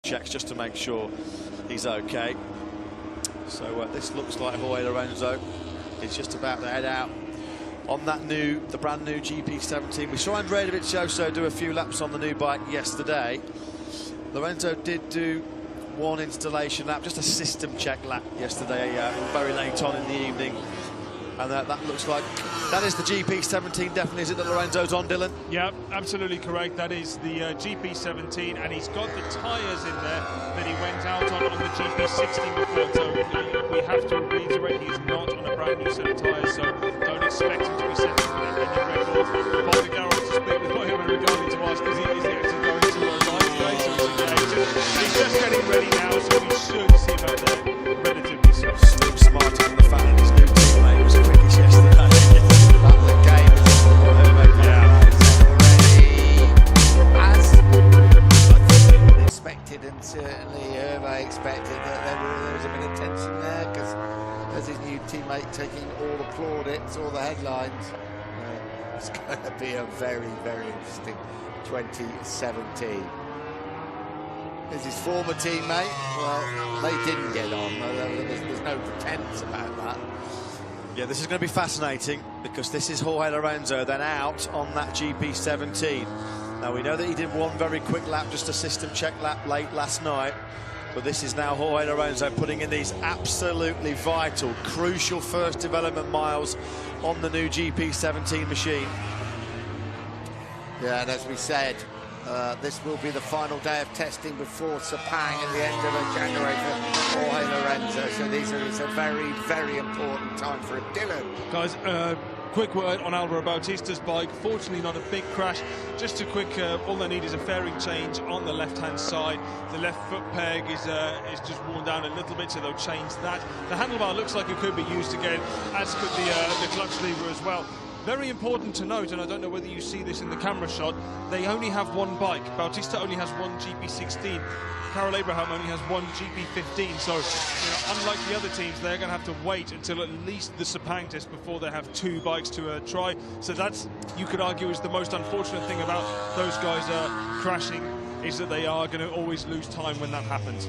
checks just to make sure he's okay. So this looks like Jorge Lorenzo is just about to head out on that the brand new GP17. We saw Andrea Dovizioso do a few laps on the new bike yesterday. Lorenzo did do one installation lap, just a system check lap yesterday, very late on in the evening. And that looks like that is the GP17, definitely. Is it that Lorenzo's on, Dylan? Yeah, absolutely correct. That is the GP17, and he's got the tyres in there that he went out on the GP16 before. So we have to reiterate, he's not on a brand new set of tyres, so don't expect him to be setting any records. Bob the Garrett to speak with him regarding to us, because he is actually going to a live today, so it's okay. He's just getting ready now, so we should see him out there relatively soon. Slim smarter than the fact that his new teammate was quickest yesterday. That the game is as expected, and certainly Hervé expected that there was a bit of tension there, because as his new teammate taking all the plaudits, all the headlines, it's going to be a very, very interesting 2017. Is his former teammate? Well, they didn't get on. There's no pretense about that. Yeah, this is going to be fascinating, because this is Jorge Lorenzo then out on that GP17. Now, we know that he did one very quick lap, just a system check lap late last night, but this is now Jorge Lorenzo putting in these absolutely vital, crucial first development miles on the new GP17 machine. Yeah, and as we said, this will be the final day of testing before Sepang at the end of January for Jorge Lorenzo. So it's a very, very important time for Dylan. Guys, quick word on Alvaro Bautista's bike. Fortunately, not a big crash. Just a quick, all they need is a fairing change on the left-hand side. The left foot peg is just worn down a little bit, so they'll change that. The handlebar looks like it could be used again, as could the clutch lever as well. Very important to note, and I don't know whether you see this in the camera shot, they only have one bike. Bautista only has one GP16. Karel Abraham only has one GP15. So, unlike the other teams, they're going to have to wait until at least the Sepang test before they have two bikes to try. So that's, you could argue, is the most unfortunate thing about those guys crashing, is that they are going to always lose time when that happens.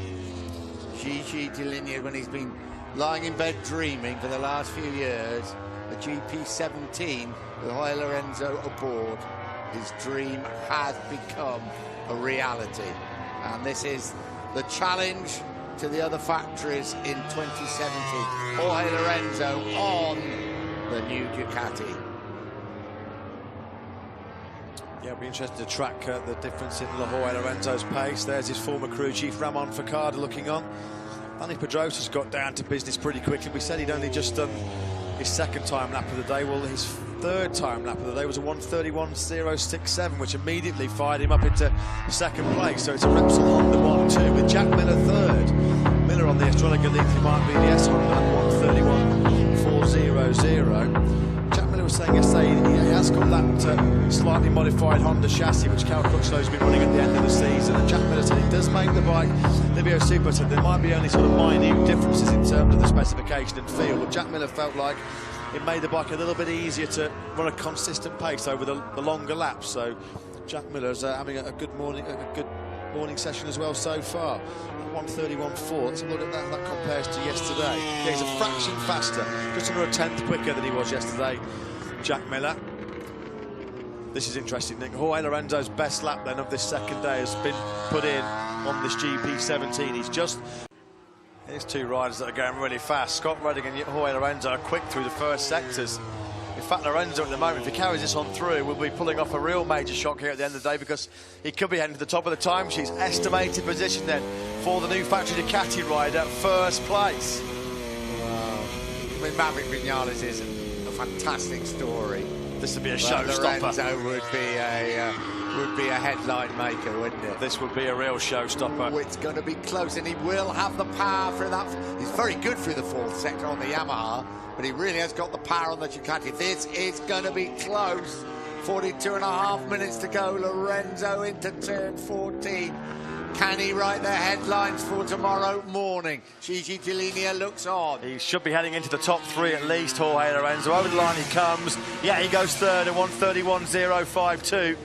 Gigi Delineated, when he's been lying in bed dreaming for the last few years, the GP17 with Jorge Lorenzo aboard, his dream has become a reality, and this is the challenge to the other factories in 2017. Jorge Lorenzo on the new Ducati. Yeah, it'll be interesting to track the difference in Jorge Lorenzo's pace. There's his former crew chief Ramon Facada looking on. Danny Pedrosa's got down to business pretty quickly. We said he'd only just done his second time lap of the day. Well, his third time lap of the day was a 1:31.067, which immediately fired him up into second place. So it's a Repsol Honda 1-2 with Jack Miller third. Miller on the Estrella Galicia Mark VDS Honda at 1:31.400. Jack Miller was saying yesterday he has got that slightly modified Honda chassis, which Cal Crutchlow's been running at the end of the season. And Jack Miller said it does make the bike, Livio Super said there might be only sort of minute differences in terms of the specification and feel, but Jack Miller felt like it made the bike a little bit easier to run a consistent pace over the longer laps. So Jack Miller's having a good morning session as well so far. 1:31.4. Let's look at that. That compares to yesterday. Yeah, he's a fraction faster, just under a tenth quicker than he was yesterday, Jack Miller. This is interesting, Nick. Jorge Lorenzo's best lap then of this second day has been put in on this GP17. Here's two riders that are going really fast. Scott Redding and Jorge Lorenzo are quick through the first sectors. In fact, Lorenzo at the moment, if he carries this on through, will be pulling off a real major shock here at the end of the day, because he could be heading to the top of the timesheets. Estimated position then for the new factory Ducati rider, first place. Wow. I mean, Maverick Vinales is a fantastic story. This would be a showstopper. Lorenzo would be a headline maker, wouldn't it? This would be a real showstopper. Oh, it's going to be close, and he will have the power for that. He's very good through the fourth sector on the Yamaha, but he really has got the power on the Ducati. This is going to be close. 42.5 minutes to go. Lorenzo into turn 14. Can he write the headlines for tomorrow morning? Gigi Delineated looks on. He should be heading into the top three at least, Jorge Lorenzo. Over the line he comes. Yeah, he goes third at 1:31.052.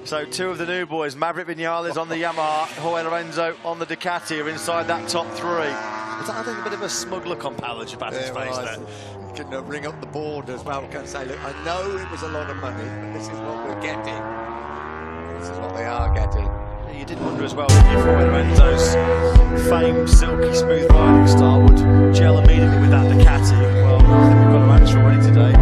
So two of the new boys, Maverick Vinales on the Yamaha, Jorge Lorenzo on the Ducati, are inside that top three. Is that, I think, a bit of a smug look on Paolo Ciabatti's face there? You can ring up the board as well and say, look, I know it was a lot of money, but this is what we're getting. This is what they are getting. Yeah, you did wonder as well if Jorge Lorenzo's famed silky smooth riding style would gel immediately with that Ducati. Well, I think we've got an answer already today.